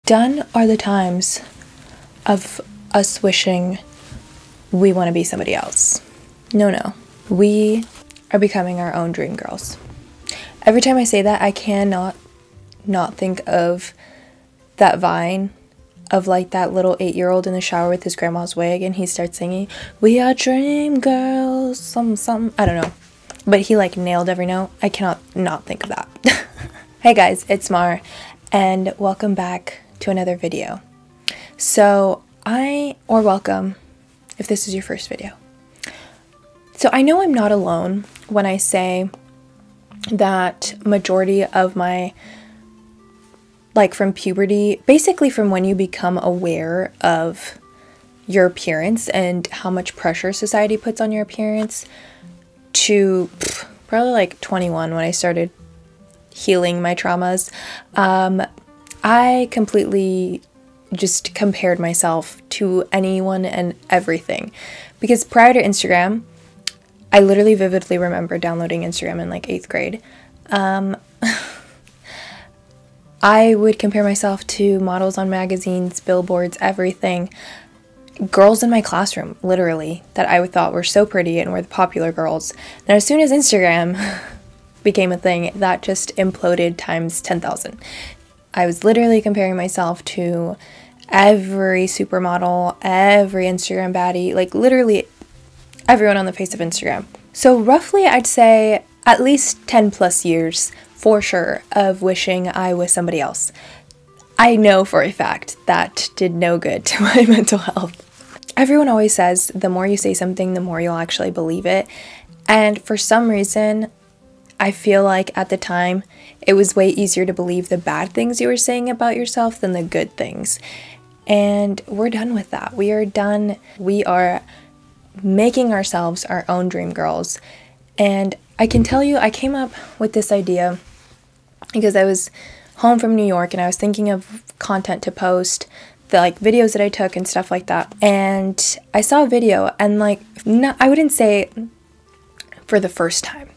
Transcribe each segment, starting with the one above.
Done are the times of us wishing we want to be somebody else. No. We are becoming our own dream girls. Every time I say that, I cannot not think of that Vine of like that little 8-year-old in the shower with his grandma's wig, and he starts singing, "We are dream girls," something, I don't know. But he like nailed every note. I cannot not think of that. Hey guys, it's Mar, and welcome back to another video. So welcome if this is your first video. So I know I'm not alone when I say that majority of my, like from puberty, basically from when you become aware of your appearance and how much pressure society puts on your appearance, to probably like 21 when I started healing my traumas, I completely just compared myself to anyone and everything. Because prior to Instagram, I literally vividly remember downloading Instagram in like 8th grade. I would compare myself to models on magazines, billboards, everything. Girls in my classroom, literally, that I thought were so pretty and were the popular girls. And as soon as Instagram became a thing, that just imploded times 10,000. I was literally comparing myself to every supermodel, every Instagram baddie, like literally everyone on the face of Instagram. So roughly I'd say at least 10 plus years for sure of wishing I was somebody else. I know for a fact that did no good to my mental health. Everyone always says the more you say something, the more you'll actually believe it. And for some reason, I feel like at the time, it was way easier to believe the bad things you were saying about yourself than the good things. And we're done with that. We are done. We are making ourselves our own dream girls. And I can tell you, I came up with this idea because I was home from New York and I was thinking of content to post, the like videos that I took and stuff like that. And I saw a video, and like, I wouldn't say for the first time,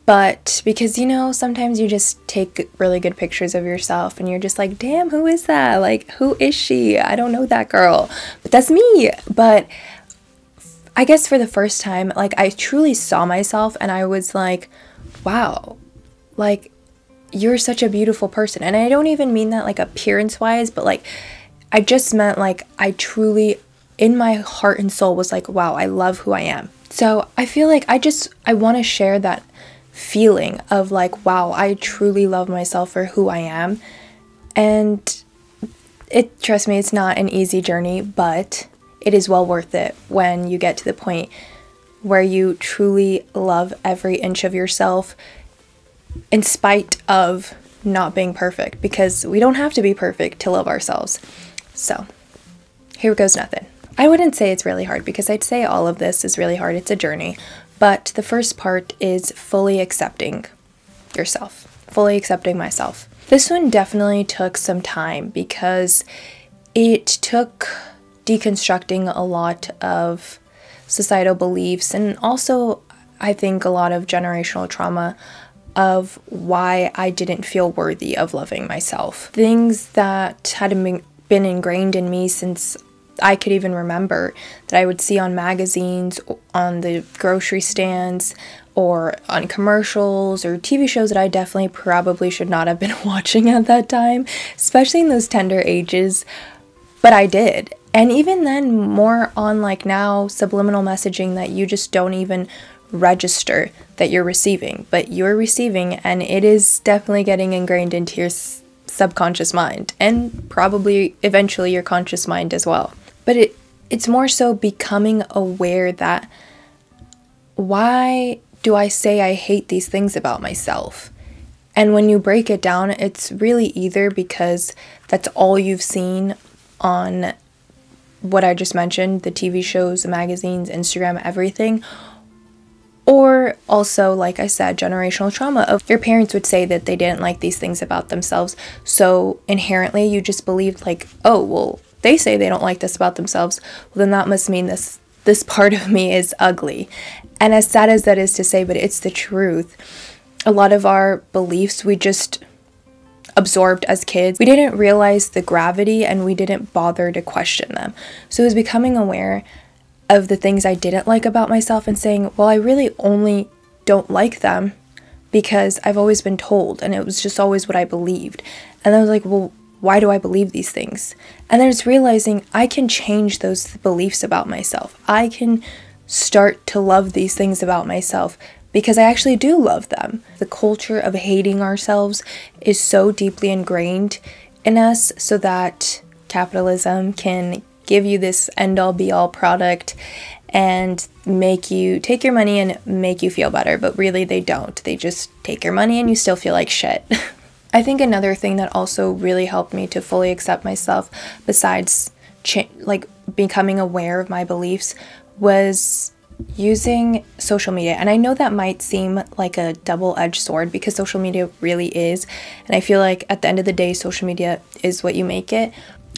but because, you know, sometimes you just take really good pictures of yourself and you're just like, damn, who is that? Like, who is she? I don't know that girl, but that's me. But I guess for the first time, like, I truly saw myself and I was like, wow, like, you're such a beautiful person. And I don't even mean that like appearance wise, but like, I just meant like, I truly, in my heart and soul was like, wow, I love who I am. So I feel like I want to share that feeling of like, wow, I truly love myself for who I am. And trust me, it's not an easy journey, but it is well worth it when you get to the point where you truly love every inch of yourself in spite of not being perfect, because we don't have to be perfect to love ourselves. So here goes nothing. I wouldn't say it's really hard, because I'd say all of this is really hard. It's a journey. But the first part is fully accepting yourself, fully accepting myself. This one definitely took some time because it took deconstructing a lot of societal beliefs, and also I think a lot of generational trauma of why I didn't feel worthy of loving myself. Things that had been ingrained in me since I could even remember, that I would see on magazines, on the grocery stands, or on commercials or TV shows that I definitely probably should not have been watching at that time, especially in those tender ages, but I did. And even then, more on like now subliminal messaging that you just don't even register that you're receiving, but you're receiving, and it is definitely getting ingrained into your subconscious mind, and probably eventually your conscious mind as well. But it's more so becoming aware that, why do I say I hate these things about myself? And when you break it down, it's really either because that's all you've seen on what I just mentioned, the TV shows, the magazines, Instagram, everything, or also, like I said, generational trauma of your parents would say that they didn't like these things about themselves, so inherently you just believed like, oh, well, they say they don't like this about themselves, well, then that must mean this part of me is ugly. And as sad as that is to say, but it's the truth, a lot of our beliefs we just absorbed as kids, we didn't realize the gravity and we didn't bother to question them. So it was becoming aware of the things I didn't like about myself and saying, well, I really only don't like them because I've always been told, and it was just always what I believed. And I was like, well, why do I believe these things? And then it's realizing I can change those beliefs about myself. I can start to love these things about myself because I actually do love them. The culture of hating ourselves is so deeply ingrained in us so that capitalism can give you this end-all be-all product and make you take your money and make you feel better, but really they don't. They just take your money and you still feel like shit. I think another thing that also really helped me to fully accept myself, besides becoming aware of my beliefs, was using social media. And I know that might seem like a double-edged sword because social media really is, and I feel like at the end of the day, social media is what you make it.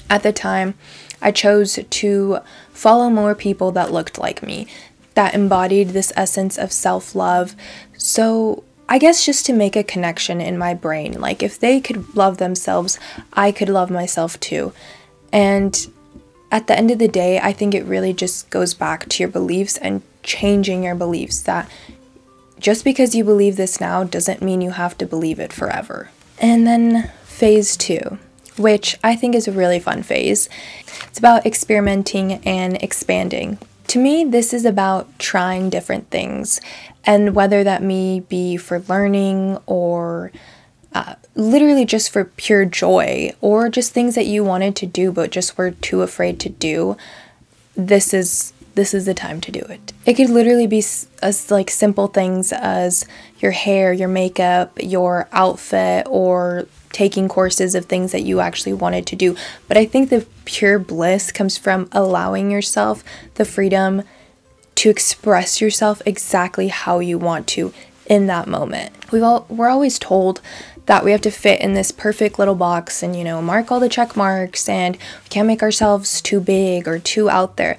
At the time, I chose to follow more people that looked like me, that embodied this essence of self-love. So I guess just to make a connection in my brain, like if they could love themselves, I could love myself too. And at the end of the day, I think it really just goes back to your beliefs and changing your beliefs, that just because you believe this now doesn't mean you have to believe it forever. And then phase 2, which I think is a really fun phase. It's about experimenting and expanding. To me, this is about trying different things, and whether that may be for learning or literally just for pure joy, or just things that you wanted to do but just were too afraid to do, this is the time to do it. It could literally be as like simple things as your hair, your makeup, your outfit, or taking courses of things that you actually wanted to do. But I think the pure bliss comes from allowing yourself the freedom to express yourself exactly how you want to in that moment. We're always told that we have to fit in this perfect little box and, mark all the check marks, and we can't make ourselves too big or too out there.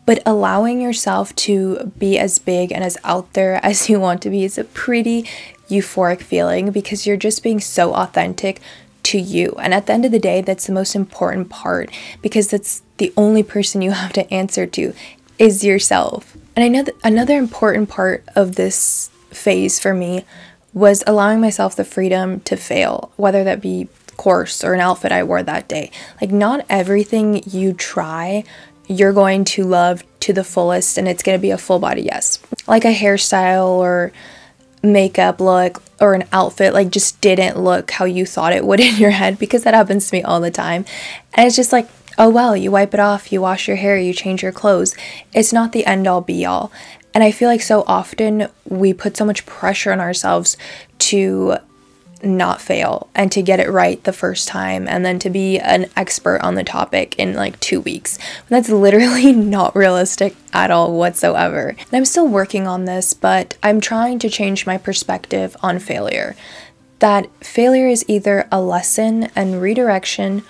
But allowing yourself to be as big and as out there as you want to be is a pretty euphoric feeling, because you're just being so authentic to you. And at the end of the day, that's the most important part, because that's the only person you have to answer to is yourself. And I know that another important part of this phase for me was allowing myself the freedom to fail, whether that be course or an outfit I wore that day. Like, not everything you try you're going to love to the fullest and it's going to be a full body yes. Like a hairstyle or makeup look or an outfit just didn't look how you thought it would in your head, because that happens to me all the time. And it's just like, oh well, you wipe it off, you wash your hair, you change your clothes. It's not the end all be all. And I feel like so often we put so much pressure on ourselves to not fail and to get it right the first time, and then to be an expert on the topic in 2 weeks. That's literally not realistic at all whatsoever. And I'm still working on this, but I'm trying to change my perspective on failure. That failure is either a lesson and redirection,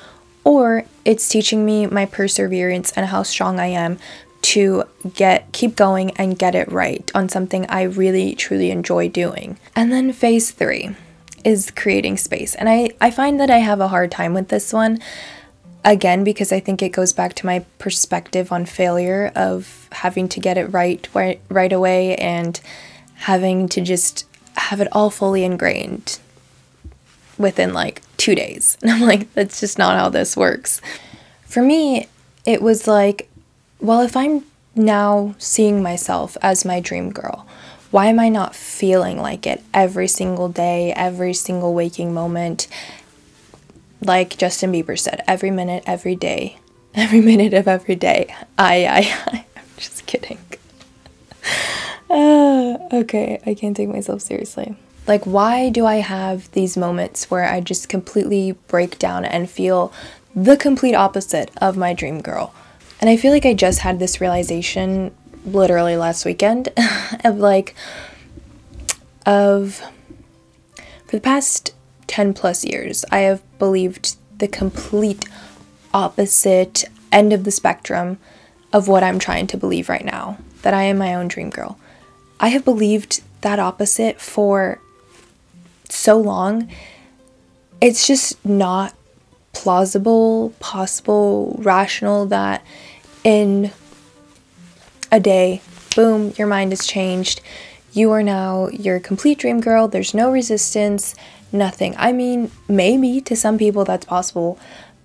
or it's teaching me my perseverance and how strong I am to keep going and get it right on something I really truly enjoy doing. And then phase 3 is creating space. And I find that I have a hard time with this one, again, because I think it goes back to my perspective on failure of having to get it right away and having to just have it all fully ingrained within 2 days. And I'm like, that's just not how this works. For me, it was well, if I'm now seeing myself as my dream girl, why am I not feeling like it every single day, every single waking moment? Like Justin Bieber said, every minute, every day, every minute of every day. I'm just kidding. Okay, I can't take myself seriously. Why do I have these moments where I just completely break down and feel the complete opposite of my dream girl? And I feel like I just had this realization literally last weekend of for the past 10 plus years, I have believed the complete opposite end of the spectrum of what I'm trying to believe right now, that I am my own dream girl. I have believed that opposite for so long it's just not plausible, possible, rational that in a day, boom, your mind has changed. You are now your complete dream girl. There's no resistance, nothing. I mean, maybe to some people that's possible,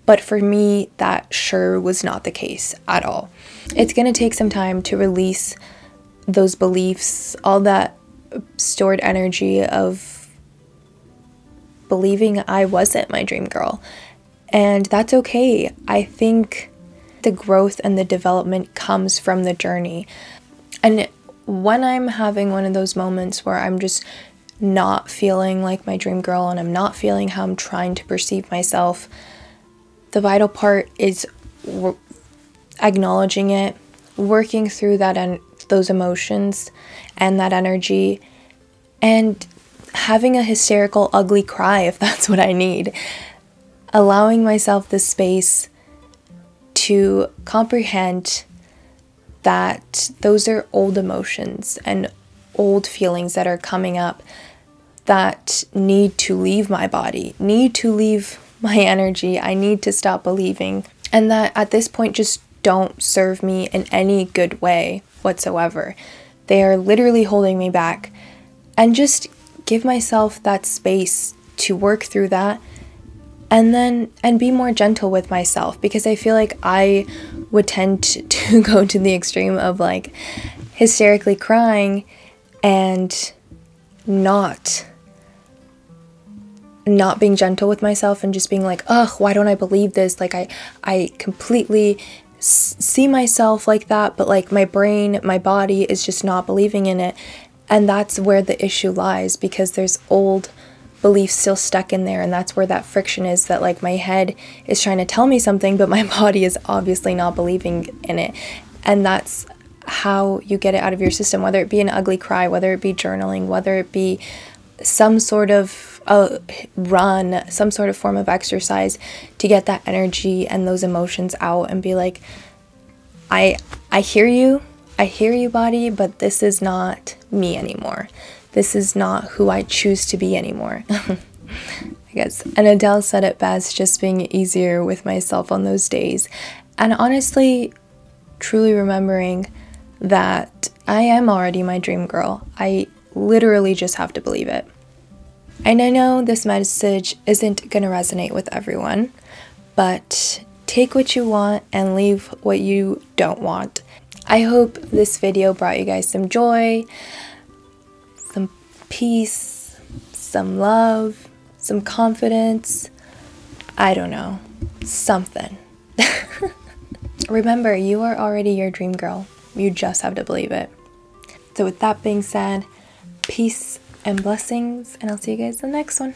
but for me, that sure was not the case at all. It's gonna take some time to release those beliefs, all that stored energy of believing I wasn't my dream girl. And that's okay. I think the growth and the development comes from the journey. And when I'm having one of those moments where I'm just not feeling like my dream girl and I'm not feeling how I'm trying to perceive myself, the vital part is acknowledging it, working through that and those emotions and that energy, and having a hysterical, ugly cry if that's what I need. Allowing myself the space to comprehend that those are old emotions and old feelings that are coming up that need to leave my body, need to leave my energy. I need to stop believing, and that at this point just don't serve me in any good way whatsoever. They are literally holding me back, and just give myself that space to work through that and be more gentle with myself, because I feel like I would tend to go to the extreme of like hysterically crying and not being gentle with myself and just being like, ugh, why don't I believe this? Like I completely see myself like that, but like my brain, my body is just not believing in it. And that's where the issue lies, because there's old beliefs still stuck in there, and that's where that friction is, that like my head is trying to tell me something but my body is obviously not believing in it. And that's how you get it out of your system, whether it be an ugly cry, whether it be journaling, whether it be some sort of run, some sort of form of exercise, to get that energy and those emotions out and be like, I hear you body, but this is not me anymore. This is not who I choose to be anymore. I guess. And Adele said it best, just being easier with myself on those days. And honestly, truly remembering that I am already my dream girl. I literally just have to believe it. And I know this message isn't going to resonate with everyone, but take what you want and leave what you don't want. I hope this video brought you guys some joy, some peace, some love, some confidence. I don't know, something. Remember, you are already your dream girl. You just have to believe it. So with that being said, peace and blessings, and I'll see you guys in the next one.